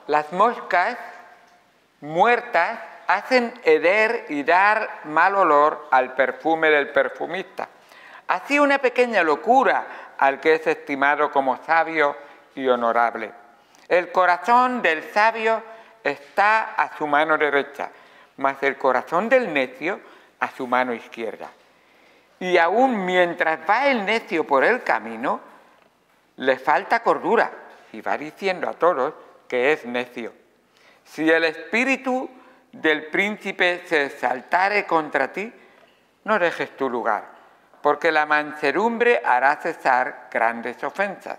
Las moscas muertas hacen heder y dar mal olor al perfume del perfumista. Así una pequeña locura al que es estimado como sabio y honorable. El corazón del sabio está a su mano derecha, mas el corazón del necio a su mano izquierda. Y aún mientras va el necio por el camino, le falta cordura y va diciendo a todos que es necio. Si el espíritu del príncipe se exaltare contra ti, no dejes tu lugar, porque la mansedumbre hará cesar grandes ofensas.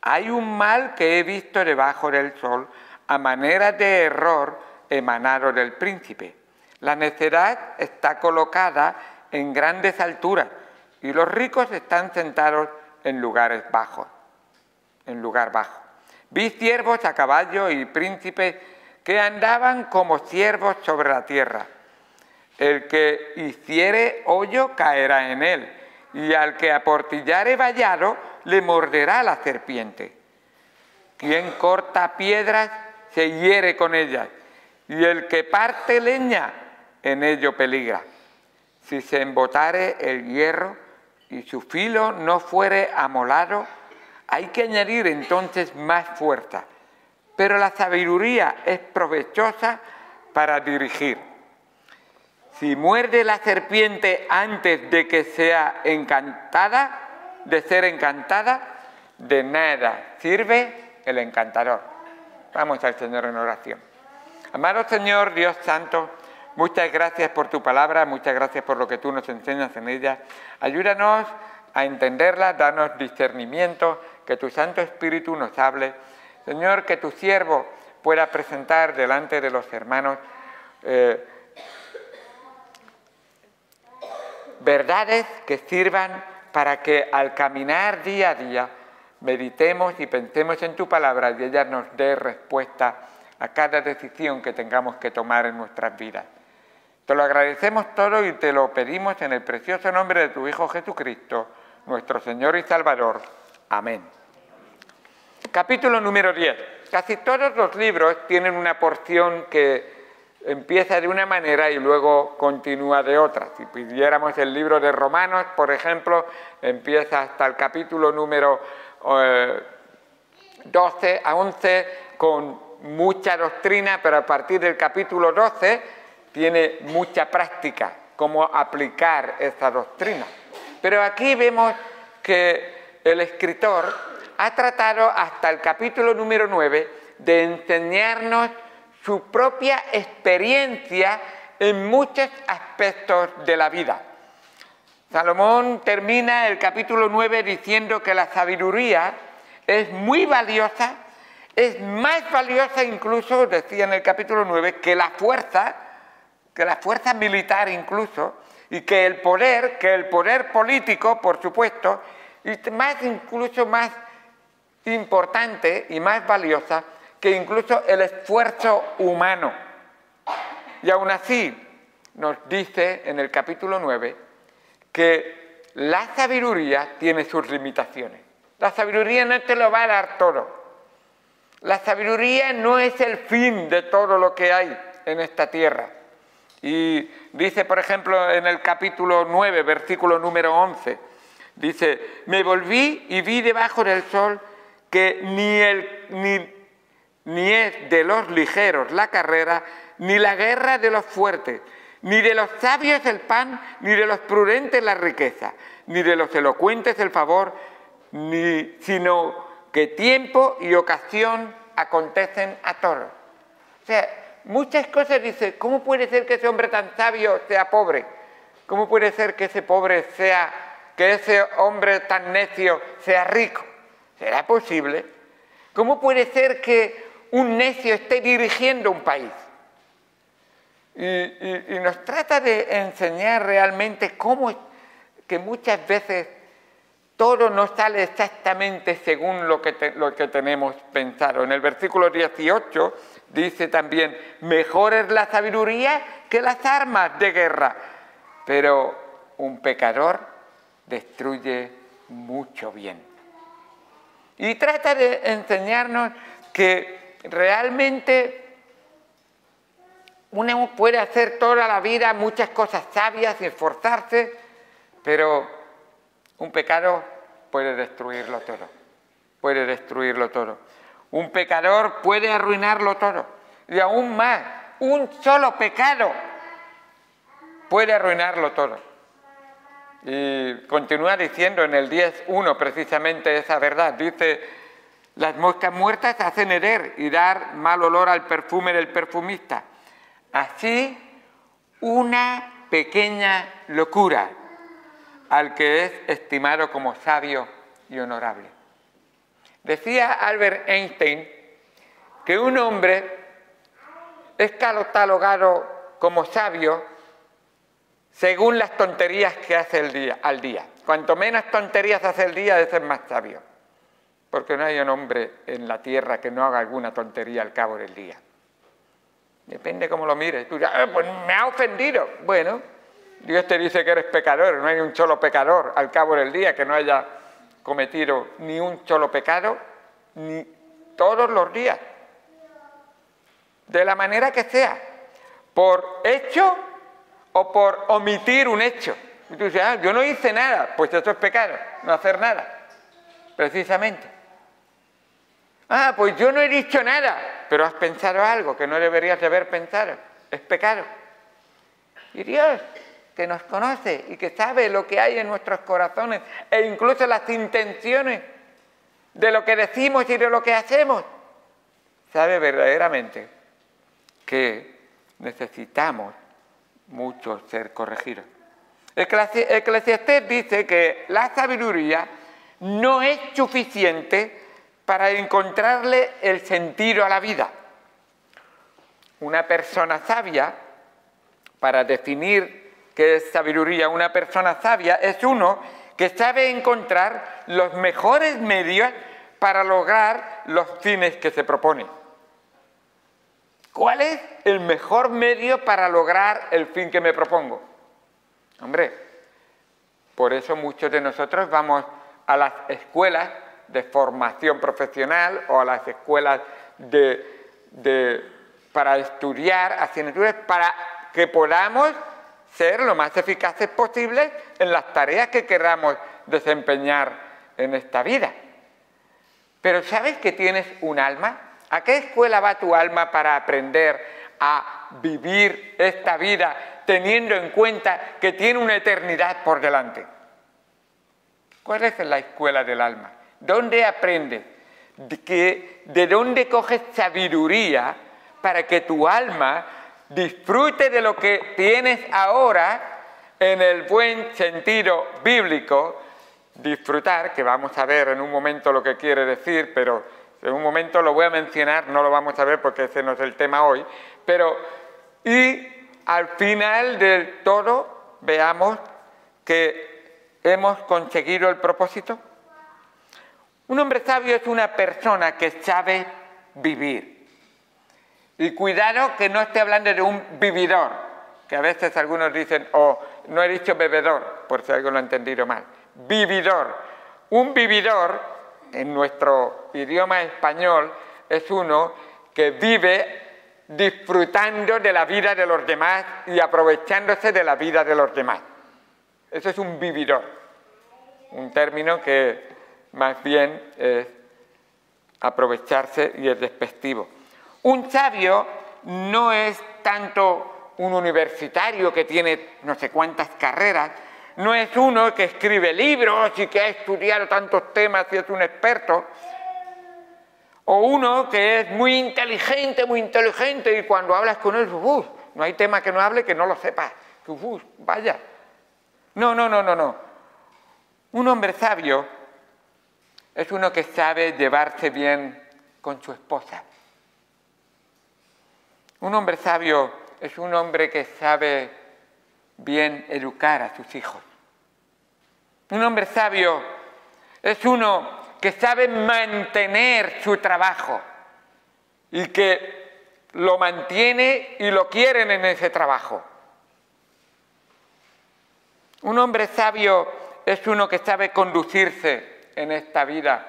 Hay un mal que he visto debajo del sol, a manera de error emanado del príncipe. La necedad está colocada en grandes alturas y los ricos están sentados en lugares bajos, en lugar bajo. Vi siervos a caballo y príncipes que andaban como siervos sobre la tierra. El que hiciere hoyo caerá en él, y al que aportillare vallado le morderá la serpiente. Quien corta piedras se hiere con ellas, y el que parte leña en ello peligra. Si se embotare el hierro y su filo no fuere amolado, hay que añadir entonces más fuerza, pero la sabiduría es provechosa para dirigir. Si muerde la serpiente antes de que sea encantada, de nada sirve el encantador. Vamos al Señor en oración. Amado Señor, Dios Santo, muchas gracias por tu palabra, muchas gracias por lo que tú nos enseñas en ella. Ayúdanos a entenderla, danos discernimiento, que tu Santo Espíritu nos hable. Señor, que tu siervo pueda presentar delante de los hermanos verdades que sirvan para que al caminar día a día meditemos y pensemos en tu palabra y ella nos dé respuesta a cada decisión que tengamos que tomar en nuestras vidas. Te lo agradecemos todo y te lo pedimos en el precioso nombre de tu Hijo Jesucristo, nuestro Señor y Salvador. Amén. Capítulo número 10. Casi todos los libros tienen una porción que empieza de una manera y luego continúa de otra. Si pidiéramos el libro de Romanos, por ejemplo, empieza hasta el capítulo número 12 a 11 con mucha doctrina, pero a partir del capítulo 12 tiene mucha práctica, cómo aplicar esa doctrina. Pero aquí vemos que el escritor ha tratado hasta el capítulo número 9 de enseñarnos su propia experiencia en muchos aspectos de la vida. Salomón termina el capítulo 9 diciendo que la sabiduría es muy valiosa, es más valiosa incluso, decía en el capítulo 9, que la fuerza militar incluso, y que el poder político, por supuesto, y incluso más importante y más valiosa que incluso el esfuerzo humano. Y aún así nos dice en el capítulo 9 que la sabiduría tiene sus limitaciones. La sabiduría no te lo va a dar todo. La sabiduría no es el fin de todo lo que hay en esta tierra. Y dice, por ejemplo, en el capítulo 9, versículo número 11, dice: me volví y vi debajo del sol que ni es de los ligeros la carrera, ni la guerra de los fuertes, ni de los sabios el pan, ni de los prudentes la riqueza, ni de los elocuentes el favor, sino que tiempo y ocasión acontecen a todos. O sea, muchas cosas dice, ¿cómo puede ser que ese hombre tan sabio sea pobre? ¿Cómo puede ser que ese hombre tan necio sea rico? ¿Será posible? ¿Cómo puede ser que un necio esté dirigiendo un país? Y nos trata de enseñar realmente cómo es que muchas veces todo no sale exactamente según lo que tenemos pensado. En el versículo 18 dice también: mejor es la sabiduría que las armas de guerra, pero un pecador destruye mucho bien. Y trata de enseñarnos que realmente uno puede hacer toda la vida muchas cosas sabias y esforzarse, pero un pecado puede destruirlo todo. Puede destruirlo todo. Un pecador puede arruinarlo todo. Y aún más, un solo pecado puede arruinarlo todo. Y continúa diciendo en el 10.1 precisamente esa verdad. Dice: las moscas muertas hacen hereder y dar mal olor al perfume del perfumista. Así, una pequeña locura al que es estimado como sabio y honorable. Decía Albert Einstein que un hombre es catalogado como sabio según las tonterías que hace al día. Cuanto menos tonterías hace el día, ese es más sabio. Porque no hay un hombre en la tierra que no haga alguna tontería al cabo del día. Depende cómo lo mires. Tú dirás, pues me ha ofendido. Bueno, Dios te dice que eres pecador. No hay un solo pecador al cabo del día que no haya cometido ni un solo pecado, ni todos los días. De la manera que sea. Por hecho o por omitir un hecho. Y tú dices, yo no hice nada. Pues eso es pecado, no hacer nada. Precisamente. Pues yo no he dicho nada, pero has pensado algo que no deberías de haber pensado. Es pecado. Y Dios, que nos conoce y que sabe lo que hay en nuestros corazones e incluso las intenciones de lo que decimos y de lo que hacemos, sabe verdaderamente que necesitamos mucho ser corregidos. Eclesiastés dice que la sabiduría no es suficiente para encontrarle el sentido a la vida. Una persona sabia, para definir qué es sabiduría, una persona sabia es uno que sabe encontrar los mejores medios para lograr los fines que se propone. ¿Cuál es el mejor medio para lograr el fin que me propongo? Hombre, por eso muchos de nosotros vamos a las escuelas de formación profesional o a las escuelas para estudiar asignaturas para que podamos ser lo más eficaces posibles en las tareas que queramos desempeñar en esta vida. Pero ¿sabes que tienes un alma? ¿A qué escuela va tu alma para aprender a vivir esta vida teniendo en cuenta que tiene una eternidad por delante? ¿Cuál es la escuela del alma? ¿Dónde aprendes? ¿De dónde coges sabiduría para que tu alma disfrute de lo que tienes ahora en el buen sentido bíblico? Disfrutar, que vamos a ver en un momento lo que quiere decir, pero en un momento lo voy a mencionar, no lo vamos a ver porque ese no es el tema hoy, y al final del todo veamos que hemos conseguido el propósito. Un hombre sabio es una persona que sabe vivir. Y cuidado que no esté hablando de un vividor, que a veces algunos dicen, no he dicho bebedor, por si algo lo he entendido mal. Vividor. Un vividor, en nuestro idioma español, es uno que vive disfrutando de la vida de los demás y aprovechándose de la vida de los demás. Eso es un vividor. Un término que más bien es aprovecharse y es despectivo. Un sabio no es tanto un universitario que tiene no sé cuántas carreras, no es uno que escribe libros y que ha estudiado tantos temas y es un experto, o uno que es muy inteligente y cuando hablas con él, no hay tema que no hable que no lo sepa, vaya. No. Un hombre sabio es uno que sabe llevarse bien con su esposa. Un hombre sabio es un hombre que sabe bien educar a sus hijos. Un hombre sabio es uno que sabe mantener su trabajo y que lo mantiene y lo quieren en ese trabajo. Un hombre sabio es uno que sabe conducirse en esta vida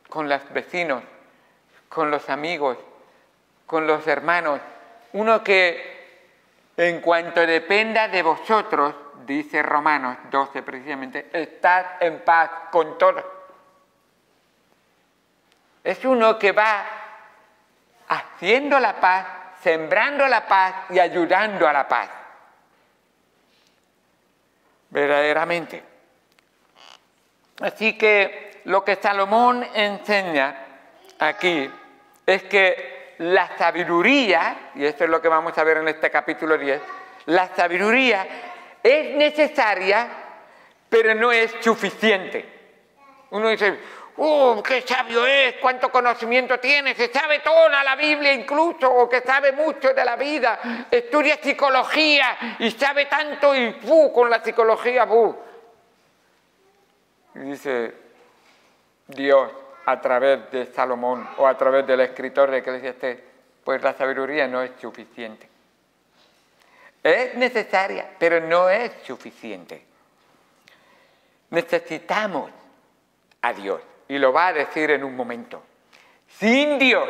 con los vecinos, con los amigos, con los hermanos. Uno que en cuanto dependa de vosotros, dice Romanos 12 precisamente, estad en paz con todos. Es uno que va haciendo la paz, sembrando la paz y ayudando a la paz. Verdaderamente. Así que lo que Salomón enseña aquí es que la sabiduría, y esto es lo que vamos a ver en este capítulo 10, la sabiduría es necesaria, pero no es suficiente. Uno dice, qué sabio es, cuánto conocimiento tiene, se sabe toda la Biblia incluso, o que sabe mucho de la vida, estudia psicología y sabe tanto y con la psicología, Y dice Dios a través de Salomón o a través del escritor de Eclesiastés, pues la sabiduría no es suficiente. Es necesaria, pero no es suficiente. Necesitamos a Dios, y lo va a decir en un momento. Sin Dios,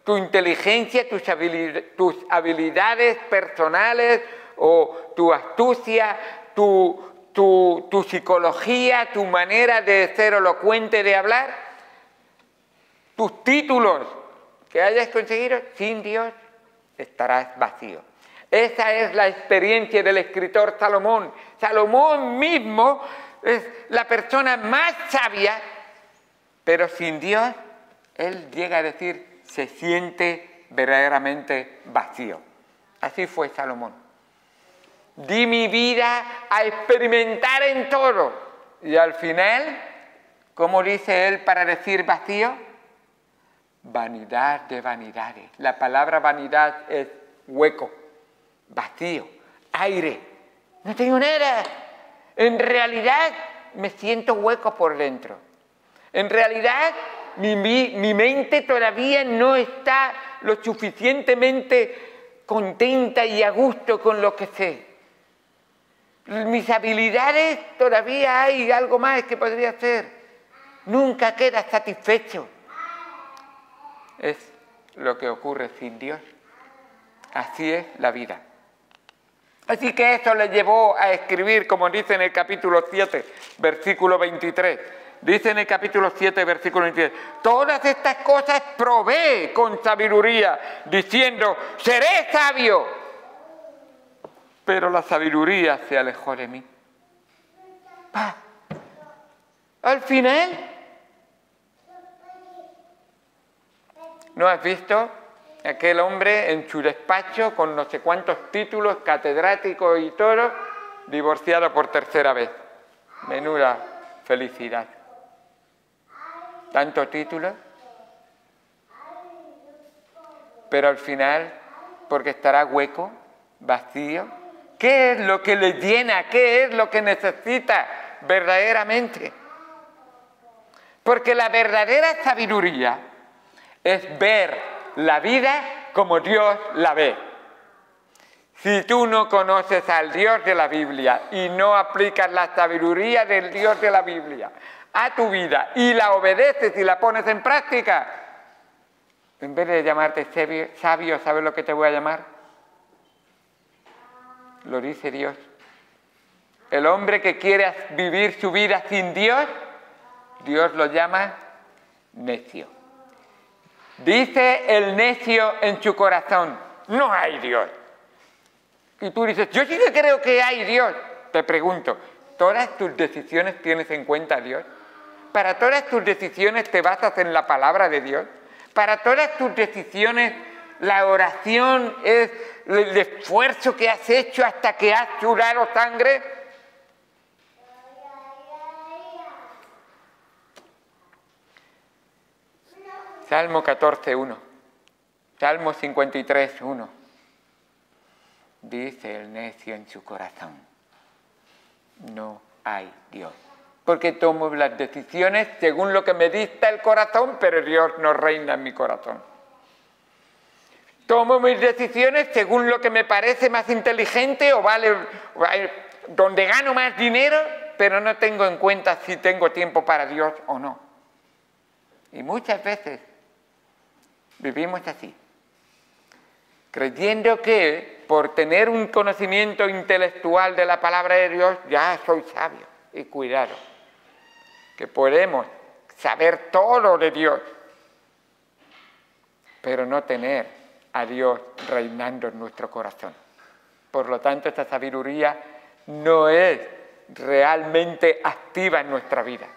tu inteligencia, tus habilidades personales o tu astucia, tu psicología, tu manera de ser elocuente, de hablar, tus títulos que hayas conseguido, sin Dios estarás vacío. Esa es la experiencia del escritor Salomón. Salomón mismo es la persona más sabia, pero sin Dios, él llega a decir, se siente verdaderamente vacío. Así fue Salomón. Di mi vida a experimentar en todo. Y al final, ¿cómo dice él para decir vacío? Vanidad de vanidades. La palabra vanidad es hueco, vacío, aire. No tengo nada. En realidad me siento hueco por dentro. En realidad mi mente todavía no está lo suficientemente contenta y a gusto con lo que sé. Mis habilidades todavía hay algo más que podría hacer. Nunca queda satisfecho. Es lo que ocurre sin Dios. Así es la vida. Así que eso le llevó a escribir, como dice en el capítulo 7, versículo 23. Dice en el capítulo 7, versículo 23, todas estas cosas probé con sabiduría, diciendo, seré sabio. Pero la sabiduría se alejó de mí. Al final, ¿no has visto aquel hombre en su despacho con no sé cuántos títulos, catedráticos y todo, divorciado por tercera vez? Menuda felicidad. Tanto título, pero al final, porque estará hueco, vacío. ¿Qué es lo que le llena? ¿Qué es lo que necesita verdaderamente? Porque la verdadera sabiduría es ver la vida como Dios la ve. Si tú no conoces al Dios de la Biblia y no aplicas la sabiduría del Dios de la Biblia a tu vida y la obedeces y la pones en práctica, en vez de llamarte sabio, ¿sabes lo que te voy a llamar? Lo dice Dios. El hombre que quiere vivir su vida sin Dios, Dios lo llama necio. Dice el necio en su corazón, no hay Dios. Y tú dices, yo sí que creo que hay Dios. Te pregunto, ¿todas tus decisiones tienes en cuenta a Dios? ¿Para todas tus decisiones te basas en la palabra de Dios? ¿Para todas tus decisiones la oración es el esfuerzo que has hecho hasta que has sudado sangre? Salmo 14:1, Salmo 53:1. Dice el necio en su corazón, no hay Dios. Porque tomo las decisiones según lo que me dicta el corazón, pero Dios no reina en mi corazón. Tomo mis decisiones según lo que me parece más inteligente o vale, donde gano más dinero, pero no tengo en cuenta si tengo tiempo para Dios o no. Y muchas veces Vivimos así, creyendo que por tener un conocimiento intelectual de la palabra de Dios ya soy sabio. Y cuidado, que podemos saber todo de Dios, pero no tener a Dios reinando en nuestro corazón. Por lo tanto, esta sabiduría no es realmente activa en nuestra vida.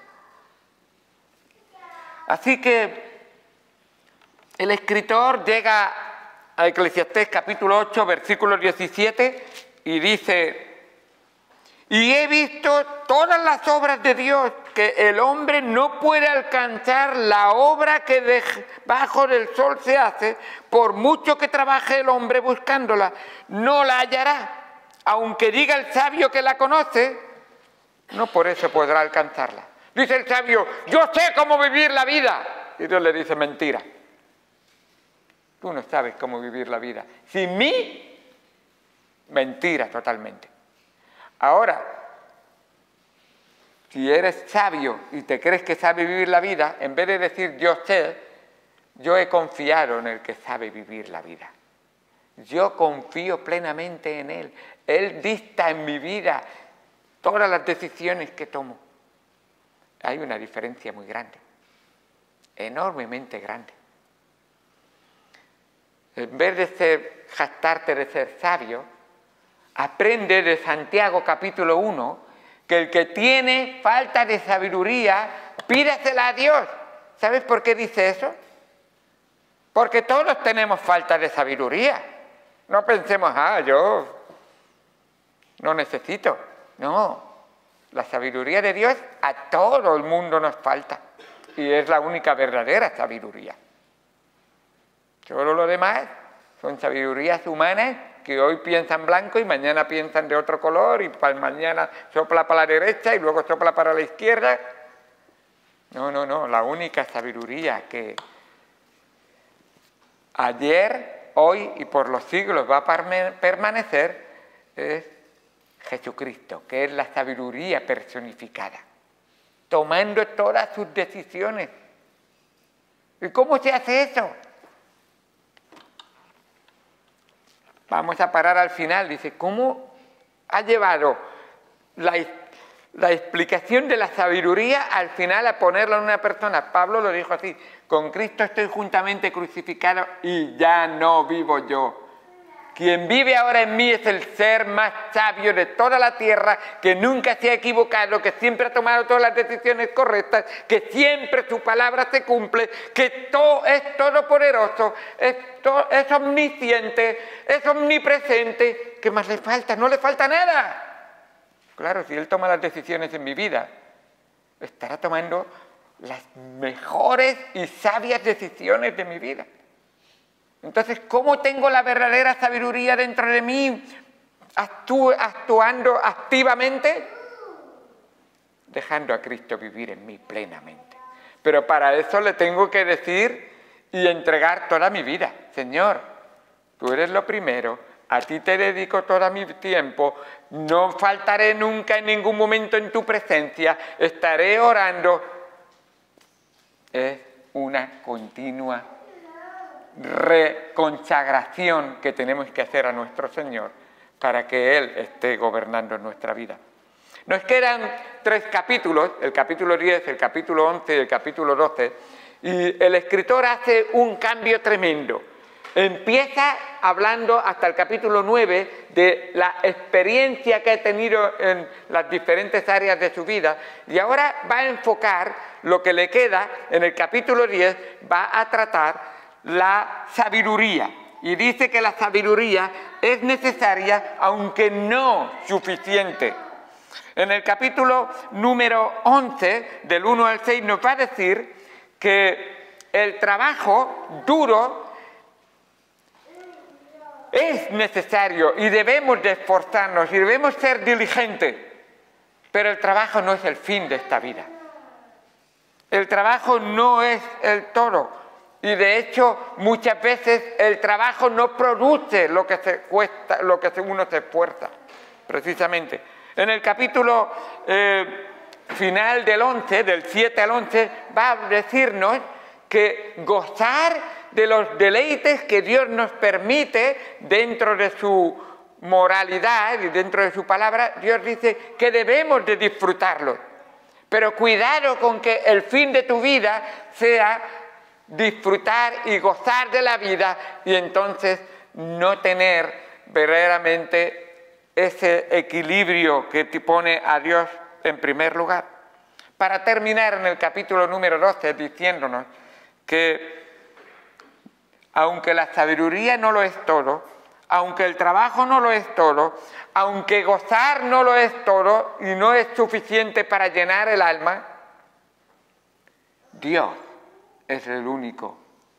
Así que el escritor llega a Eclesiastés capítulo 8, versículo 17, y dice: y he visto todas las obras de Dios, que el hombre no puede alcanzar la obra que debajo del sol se hace, por mucho que trabaje el hombre buscándola, no la hallará. Aunque diga el sabio que la conoce, no por eso podrá alcanzarla. Dice el sabio: yo sé cómo vivir la vida. Y Dios le dice: mentira. Tú no sabes cómo vivir la vida. Sin mí, mentira totalmente. Ahora, si eres sabio y te crees que sabes vivir la vida, en vez de decir yo sé, yo he confiado en el que sabe vivir la vida. Yo confío plenamente en Él. Él dicta en mi vida todas las decisiones que tomo. Hay una diferencia muy grande, enormemente grande. En vez de jactarte de ser sabio, aprende de Santiago capítulo 1 que el que tiene falta de sabiduría, pídasela a Dios. ¿Sabes por qué dice eso? Porque todos tenemos falta de sabiduría. No pensemos: yo no necesito. No, la sabiduría de Dios a todo el mundo nos falta. Y es la única verdadera sabiduría. Todo lo demás son sabidurías humanas que hoy piensan blanco y mañana piensan de otro color, y mañana sopla para la derecha y luego sopla para la izquierda. No, la única sabiduría que ayer, hoy y por los siglos va a permanecer es Jesucristo, que es la sabiduría personificada, tomando todas sus decisiones. ¿Y cómo se hace eso? Vamos a parar al final. Dice: ¿cómo ha llevado la explicación de la sabiduría al final a ponerlo en una persona? Pablo lo dijo así: con Cristo estoy juntamente crucificado y ya no vivo yo. Quien vive ahora en mí es el ser más sabio de toda la tierra, que nunca se ha equivocado, que siempre ha tomado todas las decisiones correctas, que siempre su palabra se cumple, que es todopoderoso, es omnisciente, es omnipresente. ¿Qué más le falta? No le falta nada. Claro, si Él toma las decisiones en mi vida, estará tomando las mejores y sabias decisiones de mi vida. Entonces, ¿cómo tengo la verdadera sabiduría dentro de mí actuando activamente? Dejando a Cristo vivir en mí plenamente. Pero para eso le tengo que decir y entregar toda mi vida: Señor, tú eres lo primero, a ti te dedico todo mi tiempo, no faltaré nunca en ningún momento en tu presencia, estaré orando. Es una continua reconsagración que tenemos que hacer a nuestro Señor para que Él esté gobernando en nuestra vida. Nos quedan 3 capítulos, el capítulo 10, el capítulo 11 y el capítulo 12, y el escritor hace un cambio tremendo. Empieza hablando hasta el capítulo 9 de la experiencia que ha tenido en las diferentes áreas de su vida, y ahora va a enfocar lo que le queda en el capítulo 10, va a tratar la sabiduría, y dice que la sabiduría es necesaria aunque no suficiente. En el capítulo número 11, del 1 al 6, nos va a decir que el trabajo duro es necesario y debemos de esforzarnos y debemos ser diligentes, pero el trabajo no es el fin de esta vida. El trabajo no es el todo. Y de hecho, muchas veces el trabajo no produce lo que se cuesta, lo que uno se esfuerza, precisamente. En el capítulo final del 11, del 7 al 11, va a decirnos que gozar de los deleites que Dios nos permite dentro de su moralidad y dentro de su palabra. Dios dice que debemos de disfrutarlos. Pero cuidado con que el fin de tu vida sea disfrutar y gozar de la vida y entonces no tener verdaderamente ese equilibrio que te pone a Dios en primer lugar. Para terminar en el capítulo número 12 diciéndonos que aunque la sabiduría no lo es todo, aunque el trabajo no lo es todo, aunque gozar no lo es todo y no es suficiente para llenar el alma, Dios es el único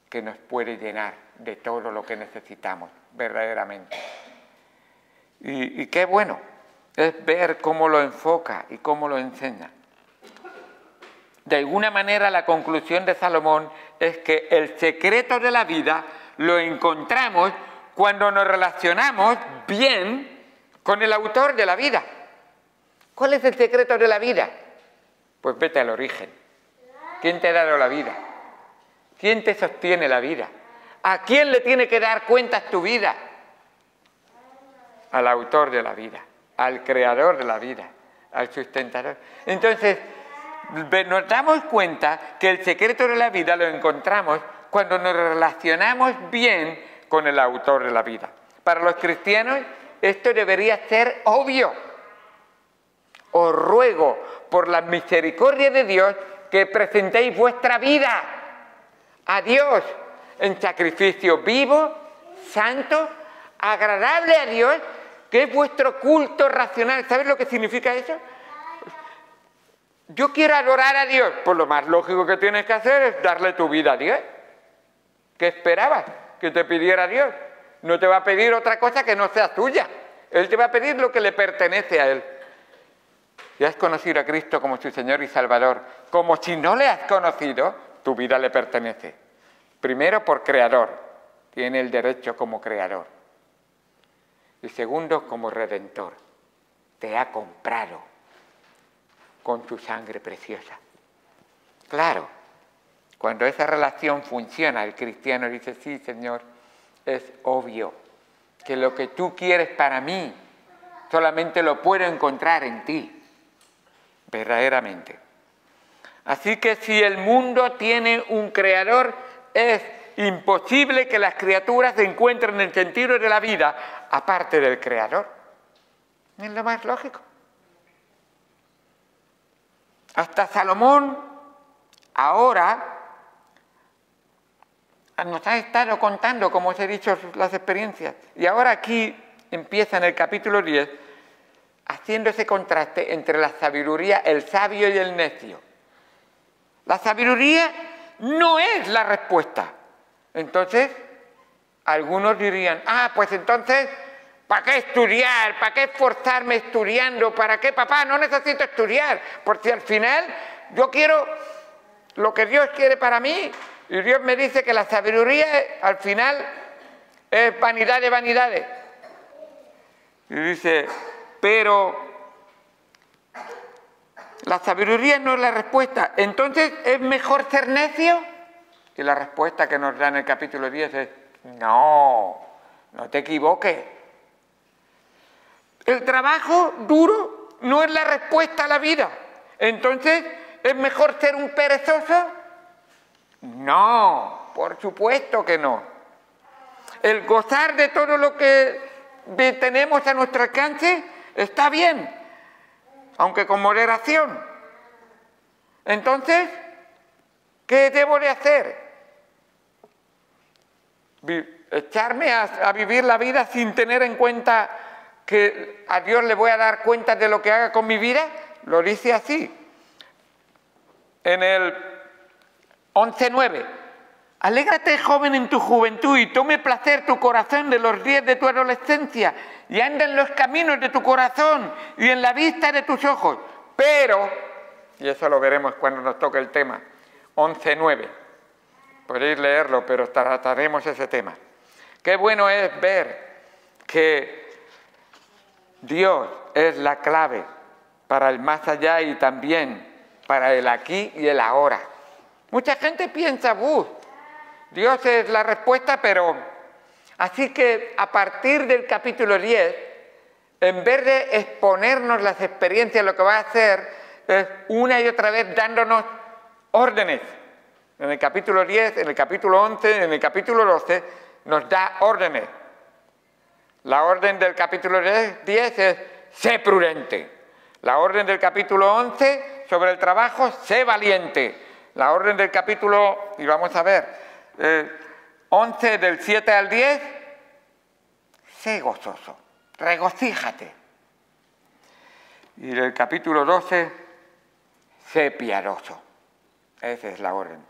que nos puede llenar de todo lo que necesitamos verdaderamente. Y qué bueno es ver cómo lo enfoca y cómo lo enseña. De alguna manera la conclusión de Salomón es que el secreto de la vida lo encontramos cuando nos relacionamos bien con el autor de la vida. ¿Cuál es el secreto de la vida? Pues vete al origen. ¿Quién te ha dado la vida? ¿Quién te sostiene la vida? ¿A quién le tiene que dar cuentas tu vida? Al autor de la vida, al creador de la vida, al sustentador. Entonces, nos damos cuenta que el secreto de la vida lo encontramos cuando nos relacionamos bien con el autor de la vida. Para los cristianos esto debería ser obvio. Os ruego por la misericordia de Dios que presentéis vuestra vida a Dios en sacrificio vivo, santo, agradable a Dios, que es vuestro culto racional. ¿Sabes lo que significa eso? Yo quiero adorar a Dios. Pues lo más lógico que tienes que hacer es darle tu vida a Dios. ¿Qué esperabas que te pidiera Dios? No te va a pedir otra cosa que no sea tuya. Él te va a pedir lo que le pertenece a Él. Si has conocido a Cristo como su Señor y Salvador, como si no le has conocido, tu vida le pertenece. Primero por creador, tiene el derecho como creador. Y segundo como redentor, te ha comprado con tu sangre preciosa. Claro, cuando esa relación funciona, el cristiano dice, sí, Señor, es obvio que lo que tú quieres para mí solamente lo puedo encontrar en ti, verdaderamente. Así que si el mundo tiene un creador, es imposible que las criaturas encuentren el sentido de la vida aparte del creador. Es lo más lógico. Hasta Salomón ahora nos ha estado contando, como os he dicho, las experiencias. Y ahora aquí empieza en el capítulo 10 haciendo ese contraste entre la sabiduría, el sabio y el necio. La sabiduría no es la respuesta. Entonces, algunos dirían, pues entonces, ¿para qué estudiar? ¿Para qué esforzarme estudiando? ¿Para qué, papá? No necesito estudiar, porque al final yo quiero lo que Dios quiere para mí. Y Dios me dice que la sabiduría al final es vanidad de vanidades. Y dice, pero la sabiduría no es la respuesta. Entonces, ¿es mejor ser necio? Y la respuesta que nos da en el capítulo 10 es, no te equivoques. El trabajo duro no es la respuesta a la vida. Entonces, ¿es mejor ser un perezoso? No, por supuesto que no. El gozar de todo lo que tenemos a nuestro alcance está bien, aunque con moderación. Entonces, ¿qué debo de hacer? ¿Echarme a vivir la vida sin tener en cuenta que a Dios le voy a dar cuenta de lo que haga con mi vida? Lo dice así, en el 11:9. Alégrate, joven, en tu juventud, y tome placer tu corazón de los días de tu adolescencia, y anda en los caminos de tu corazón y en la vista de tus ojos. Pero, y eso lo veremos cuando nos toque el tema, 11:9. Podéis leerlo, pero trataremos ese tema. Qué bueno es ver que Dios es la clave para el más allá y también para el aquí y el ahora. Mucha gente piensa, Dios es la respuesta, pero... Así que a partir del capítulo 10, en vez de exponernos las experiencias, lo que va a hacer es una y otra vez dándonos órdenes. En el capítulo 10, en el capítulo 11, en el capítulo 12, nos da órdenes. La orden del capítulo 10 es, sé prudente. La orden del capítulo 11 sobre el trabajo, sé valiente. La orden del capítulo, y vamos a ver, 11 del 7 al 10, sé gozoso, regocíjate. Y del capítulo 12, sé piadoso. Esa es la orden.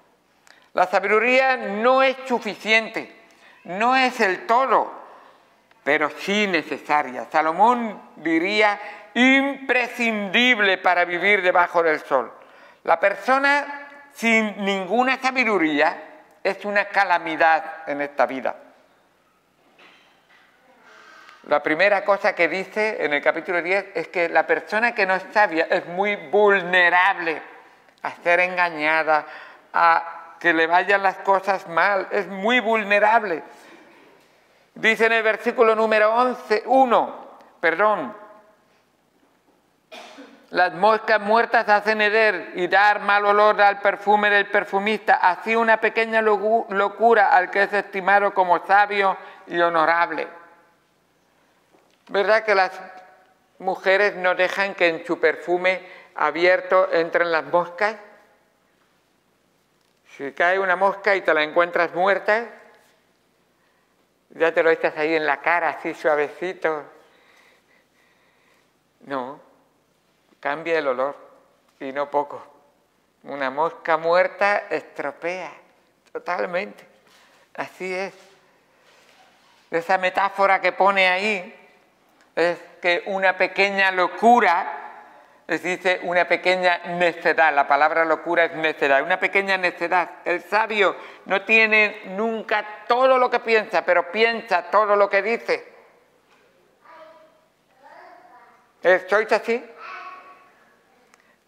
La sabiduría no es suficiente, no es el todo, pero sí necesaria. Salomón diría imprescindible para vivir debajo del sol. La persona sin ninguna sabiduría es una calamidad en esta vida. La primera cosa que dice en el capítulo 10 es que la persona que no es sabia es muy vulnerable a ser engañada, a que le vayan las cosas mal, es muy vulnerable. Dice en el versículo número 1, las moscas muertas hacen heder y dar mal olor al perfume del perfumista, así una pequeña locura al que es estimado como sabio y honorable. ¿Verdad que las mujeres no dejan que en su perfume abierto entren las moscas? Si cae una mosca y te la encuentras muerta, ya te lo echas ahí en la cara, así suavecito. No, cambia el olor, y no poco. Una mosca muerta estropea totalmente. Así es. Esa metáfora que pone ahí es que una pequeña locura, es dice una pequeña necedad, la palabra locura es necedad, una pequeña necedad. El sabio no tiene nunca todo lo que piensa, pero piensa todo lo que dice. ¿Sois así?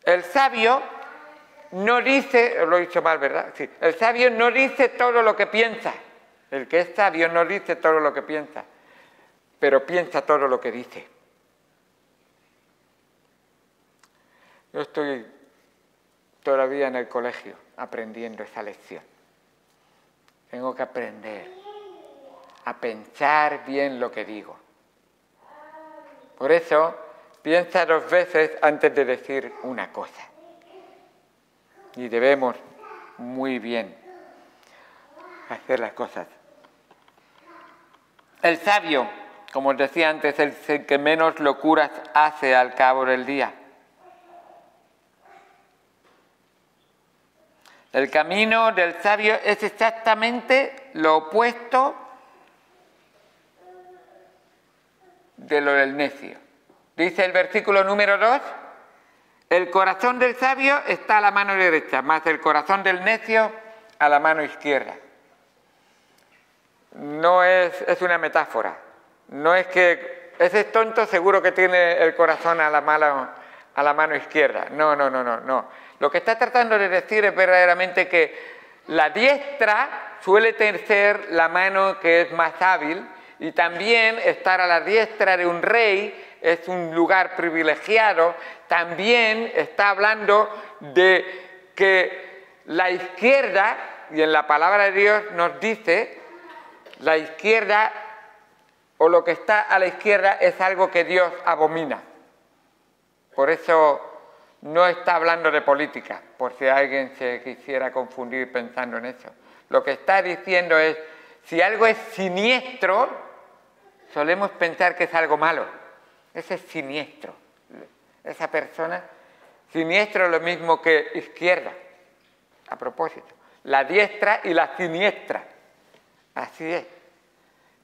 El sabio no dice, lo he dicho mal, ¿verdad? Sí. El sabio no dice todo lo que piensa. El que es sabio no dice todo lo que piensa, pero piensa todo lo que dice. Yo estoy todavía en el colegio aprendiendo esa lección. Tengo que aprender a pensar bien lo que digo. Por eso, piensa 2 veces antes de decir una cosa. Y debemos muy bien hacer las cosas. El sabio, como os decía antes, es el que menos locuras hace al cabo del día. El camino del sabio es exactamente lo opuesto de lo del necio. Dice el versículo número 2, el corazón del sabio está a la mano derecha, más el corazón del necio a la mano izquierda. No es una metáfora. No es que ese es tonto, seguro que tiene el corazón a la mano izquierda. No. Lo que está tratando de decir es verdaderamente que la diestra suele ser la mano que es más hábil, y también estar a la diestra de un rey es un lugar privilegiado. También está hablando de que la izquierda, y en la palabra de Dios nos dice, la izquierda o lo que está a la izquierda es algo que Dios abomina. Por eso no está hablando de política, por si alguien se quisiera confundir pensando en eso. Lo que está diciendo es, si algo es siniestro, solemos pensar que es algo malo. Ese es siniestro. Esa persona, siniestro es lo mismo que izquierda. A propósito, la diestra y la siniestra. Así es.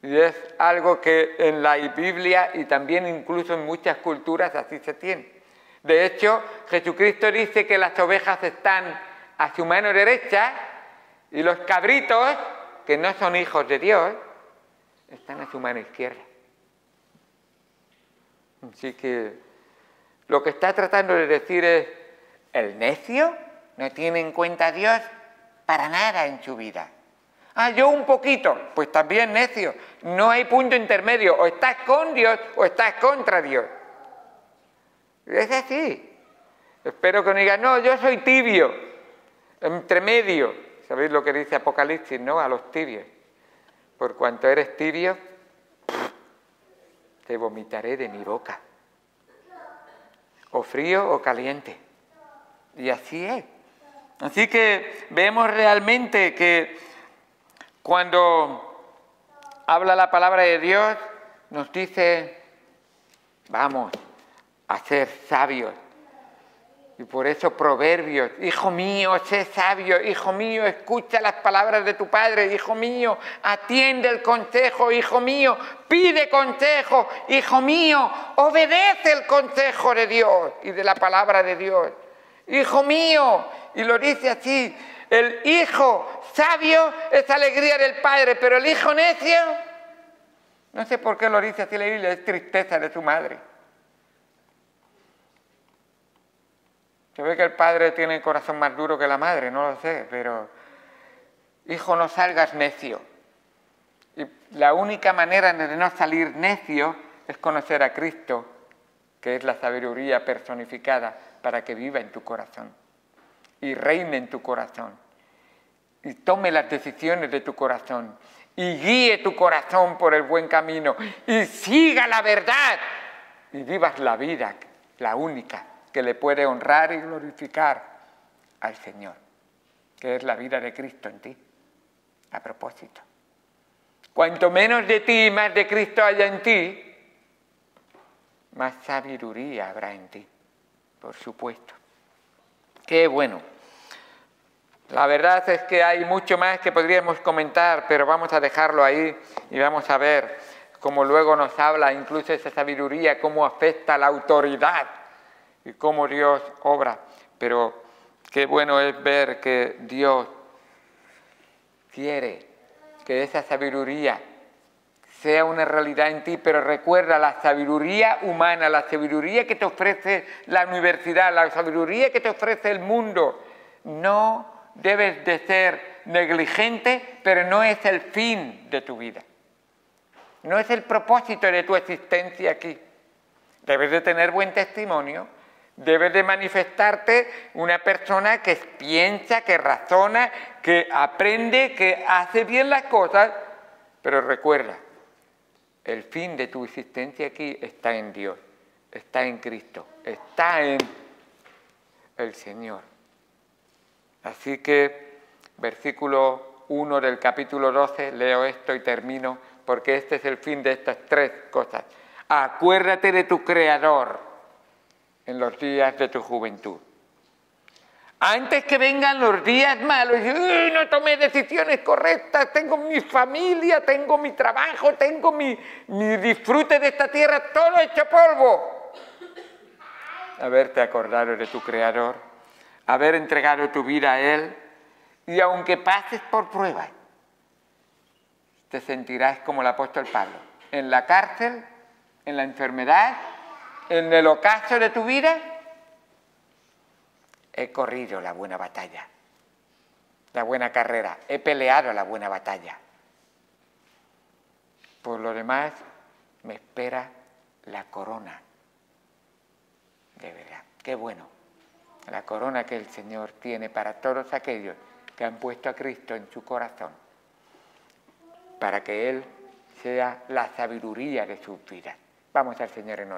Y es algo que en la Biblia y también incluso en muchas culturas así se tiene. De hecho, Jesucristo dice que las ovejas están a su mano derecha y los cabritos, que no son hijos de Dios, están a su mano izquierda. Así que lo que está tratando de decir es, el necio no tiene en cuenta a Dios para nada en su vida. Ah, yo un poquito. Pues también necio. No hay punto intermedio. O estás con Dios o estás contra Dios. Es así. Espero que no digan, no, yo soy tibio. Entre medio. ¿Sabéis lo que dice Apocalipsis, no? A los tibios. Por cuanto eres tibio, te vomitaré de mi boca. O frío o caliente. Y así es. Así que vemos realmente que cuando habla la palabra de Dios, nos dice, vamos a ser sabios. Y por eso Proverbios, hijo mío, sé sabio, hijo mío, escucha las palabras de tu padre, hijo mío, atiende el consejo, hijo mío, pide consejo, hijo mío, obedece el consejo de Dios y de la palabra de Dios. Hijo mío, y lo dice así, el hijo sabio es alegría del padre, pero el hijo necio, no sé por qué lo dice así la Biblia, es tristeza de su madre. Se ve que el padre tiene el corazón más duro que la madre, no lo sé, pero hijo, no salgas necio. Y la única manera de no salir necio es conocer a Cristo, que es la sabiduría personificada para que viva en tu corazón y reine en tu corazón y tome las decisiones de tu corazón y guíe tu corazón por el buen camino y siga la verdad y vivas la vida, la única que le puede honrar y glorificar al Señor, que es la vida de Cristo en ti. A propósito, cuanto menos de ti y más de Cristo haya en ti, más sabiduría habrá en ti, por supuesto. Qué bueno. La verdad es que hay mucho más que podríamos comentar, pero vamos a dejarlo ahí y vamos a ver cómo luego nos habla incluso esa sabiduría, cómo afecta a la autoridad y cómo Dios obra. Pero qué bueno es ver que Dios quiere que esa sabiduría sea una realidad en ti, pero recuerda, la sabiduría humana, la sabiduría que te ofrece la universidad, la sabiduría que te ofrece el mundo, no debes de ser negligente, pero no es el fin de tu vida. No es el propósito de tu existencia aquí. Debes de tener buen testimonio, debes de manifestarte una persona que piensa, que razona, que aprende, que hace bien las cosas, pero recuerda, el fin de tu existencia aquí está en Dios, está en Cristo, está en el Señor. Así que, versículo 1 del capítulo 12, leo esto y termino, porque este es el fin de estas tres cosas. Acuérdate de tu Creador en los días de tu juventud. Antes que vengan los días malos, y no tomé decisiones correctas, tengo mi familia, tengo mi trabajo, tengo mi disfrute de esta tierra, todo hecho polvo. Haberte acordado de tu Creador, haber entregado tu vida a Él, y aunque pases por pruebas, te sentirás como el apóstol Pablo, en la cárcel, en la enfermedad, en el ocaso de tu vida. He corrido la buena batalla, la buena carrera, he peleado la buena batalla. Por lo demás, me espera la corona. De verdad, qué bueno. La corona que el Señor tiene para todos aquellos que han puesto a Cristo en su corazón, para que Él sea la sabiduría de sus vidas. Vamos al Señor en oración.